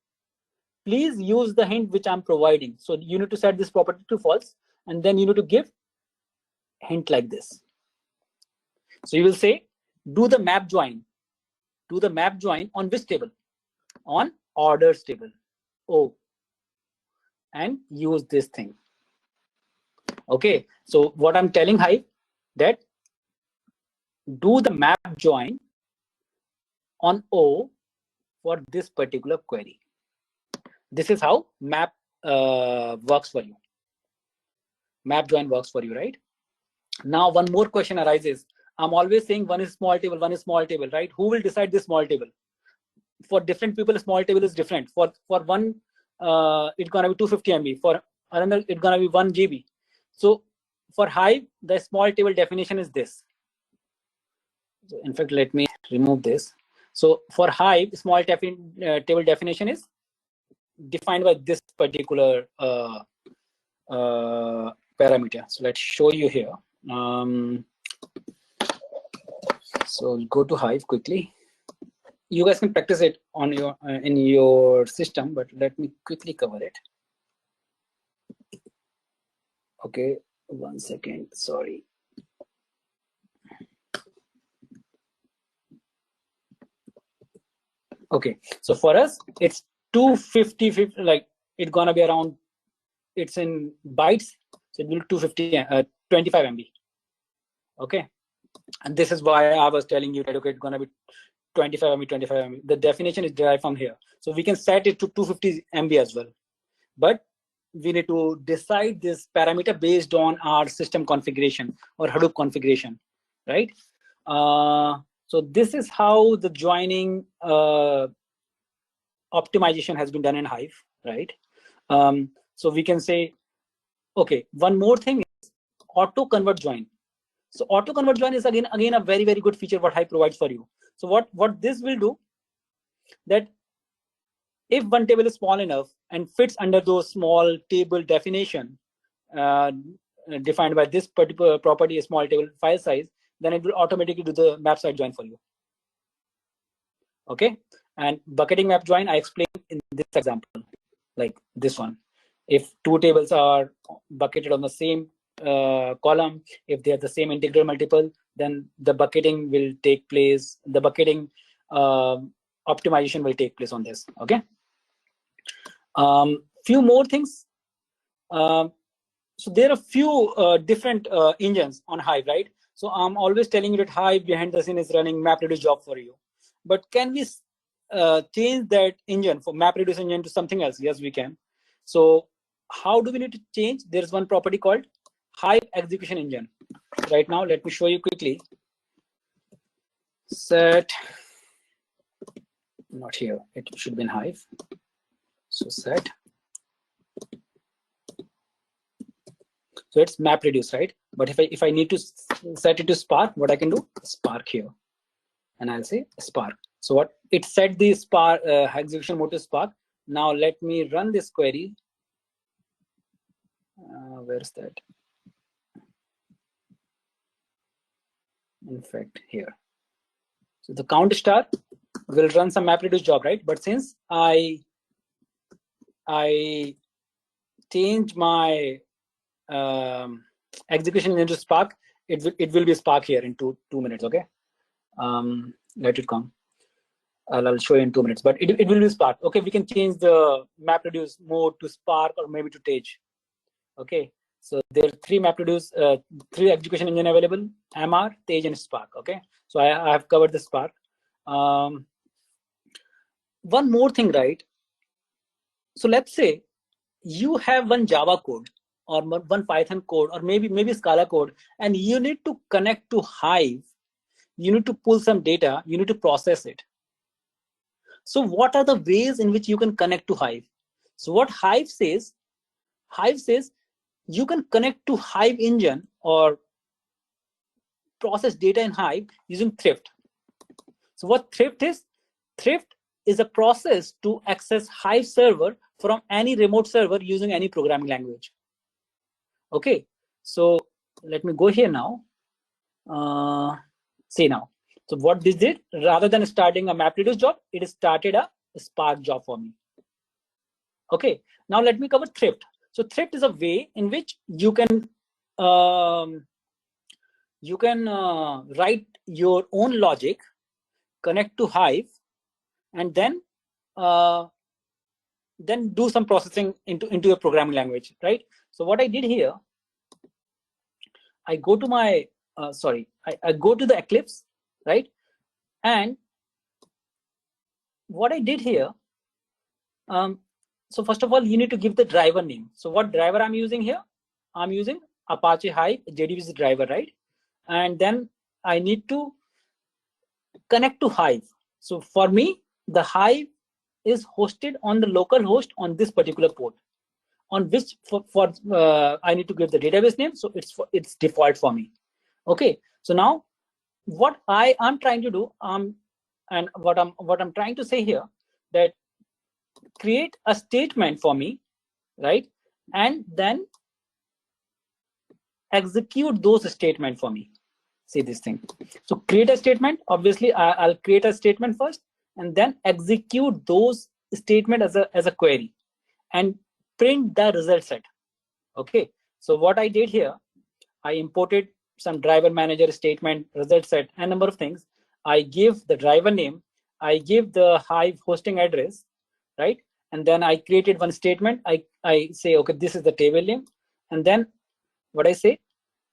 please use the hint which I'm providing. So you need to set this property to false, and then you need to give hint like this. So you will say, do the map join. Do the map join on which table? On orders table. O. And use this thing. Okay. So what I'm telling Hive, that do the map join on O for this particular query. This is how map works for you. Map join works for you, right? Now one more question arises. I'm always saying one is small table, one is small table, right? Who will decide this small table? For different people, small table is different. For one, it's gonna be 250 MB. For another, it's gonna be 1 GB. So for Hive, the small table definition is this. So in fact, let me remove this. So for Hive, small table definition is defined by this particular parameter. So let's show you here. So go to Hive quickly. You guys can practice it on your in your system, but let me quickly cover it. Okay, 1 second. Sorry. Okay, so for us, it's 250, like it's gonna be around. It's in bytes, so it will 250, 25 MB. Okay, and this is why I was telling you that okay, it's gonna be 25 MB, 25 MB. The definition is derived from here, so we can set it to 250 MB as well. But we need to decide this parameter based on our system configuration or Hadoop configuration, right? So this is how the joining optimization has been done in Hive, right? So we can say, okay, one more thing is auto convert join. So auto convert join is again a very good feature what Hive provides for you. So what this will do, that if one table is small enough and fits under those small table definition defined by this particular property, a small table file size, then it will automatically do the map side join for you. Okay, and bucketing map join I explained in this example, like this one. If two tables are bucketed on the same column, if they have the same integral multiple, then the bucketing will take place. The bucketing optimization will take place on this. Okay. Few more things. So there are few different engines on Hive, right? So I'm always telling you that Hive behind the scene is running MapReduce job for you. But can we change that engine for MapReduce engine to something else? Yes, we can. So how do we need to change? There's one property called Hive execution engine. Right now, let me show you quickly. Set, not here, it should be in Hive. So set. So it's MapReduce, right? But if I need to set it to Spark, what I can do? Spark here, and I'll say Spark. So what it set the Spark execution mode to Spark. Now let me run this query. Where's that? In fact, here. So the count star will run some MapReduce job, right? But since I change my execution into Spark, it will be Spark here in two minutes. Okay, let it come. I'll show you in 2 minutes, but it will be Spark. Okay, we can change the MapReduce mode to Spark or maybe to Tej. Okay, so there are three MapReduce, three execution engine available: MR, Tej, and Spark. Okay, so I have covered the Spark. One more thing, right? So let's say you have one Java code or one Python code or maybe Scala code, and you need to connect to Hive. You need to pull some data. You need to process it. So what are the ways in which you can connect to Hive? So what Hive says you can connect to Hive engine or process data in Hive using Thrift. So what Thrift is? Thrift is a process to access Hive server from any remote server using any programming language. Okay, so let me go here now. See now. So what this did, rather than starting a MapReduce job, it started a Spark job for me. Okay, now let me cover thrift. So thrift is a way in which you can write your own logic, connect to Hive, and then do some processing into a programming language, right? So what I did here, I go to my I go to the Eclipse, right? And what I did here, so first of all, you need to give the driver name. So what driver I'm using here? I'm using Apache Hive JDBC driver, right? And then I need to connect to Hive. So for me, the Hive is hosted on the local host on this particular port, on which I need to give the database name. So it's default for me. Okay. So now what I am trying to do, and what I'm trying to say here, that create a statement for me, right? And then execute those statements for me. See this thing. So create a statement. Obviously, I'll create a statement first, and then execute those statement as a query, and print the result set. Okay. So what I did here, I imported some driver manager statement, result set, and number of things. I give the driver name. I give the Hive hosting address, right? And then I created one statement. I say, okay, this is the table name. And then what I say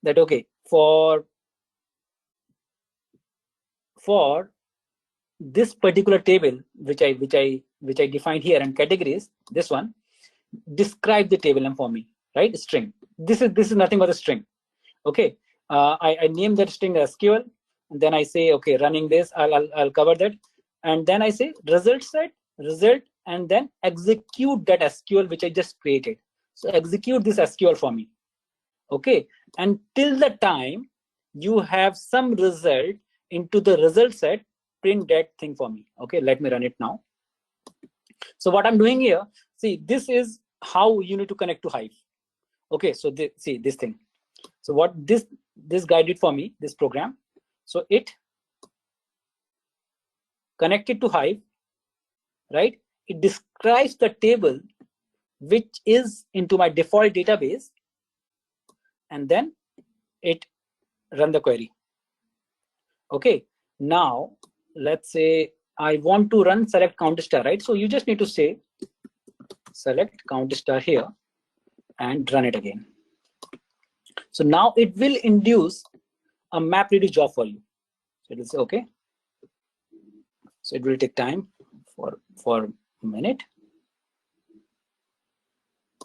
that, okay, for this particular table, which I defined here and categories, this one, describe the table name for me, right? String. This is nothing but a string. Okay. I name that string SQL, and then I say, okay, running this, I'll cover that. And then I say result set, result, and then execute that SQL which I just created. So execute this SQL for me. Okay. And till the time you have some result into the result set, print that thing for me. Okay, let me run it now. So what I'm doing here, see, this is how you need to connect to Hive. Okay, so see this thing. So what this guy did for me, this program, so it connected to Hive, right? It describes the table which is into my default database, and then it run the query. Okay, now let's say I want to run select count star, right? So you just need to say select count star here and run it again. So now it will induce a MapReduce job for you. So it will say okay. So it will take time for a minute.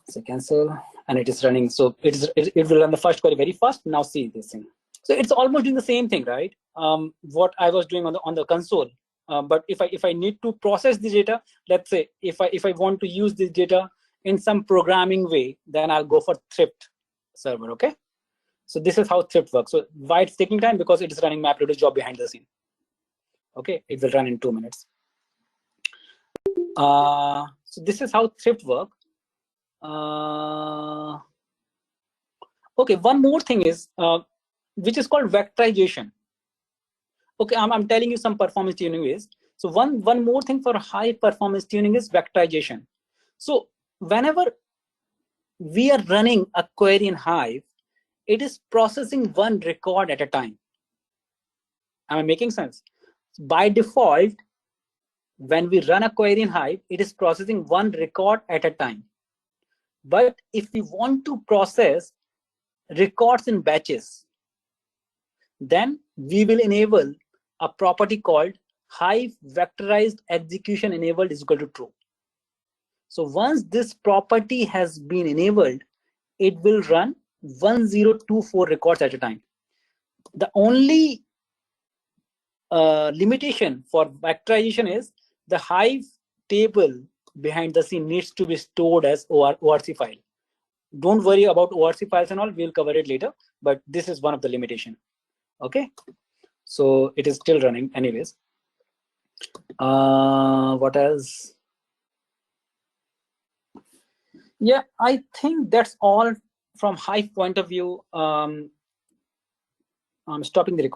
So cancel, and it is running. So it will run the first query very fast. Now see this thing. So it's almost doing the same thing, right? What I was doing on the console. But if I need to process the data, let's say if I want to use this data in some programming way, then I'll go for thrift server. Okay. So this is how thrift works. So why it's taking time? Because it is running MapReduce job behind the scene. Okay, it will run in 2 minutes. So this is how thrift work. Okay, one more thing is which is called vectorization. Okay, I'm telling you some performance tuning ways. So one more thing for high performance tuning is vectorization. So whenever we are running a query in Hive, it is processing one record at a time. Am I making sense? By default, when we run a query in Hive, it is processing one record at a time. But if we want to process records in batches, then we will enable a property called Hive vectorized execution enabled is equal to true. So once this property has been enabled, it will run 1024 records at a time. The only limitation for vectorization is the Hive table behind the scene needs to be stored as ORC file. Don't worry about ORC files and all, we'll cover it later, but this is one of the limitation. Okay, so it is still running anyways. What else? Yeah, I think that's all from Hive point of view. I'm stopping the recording.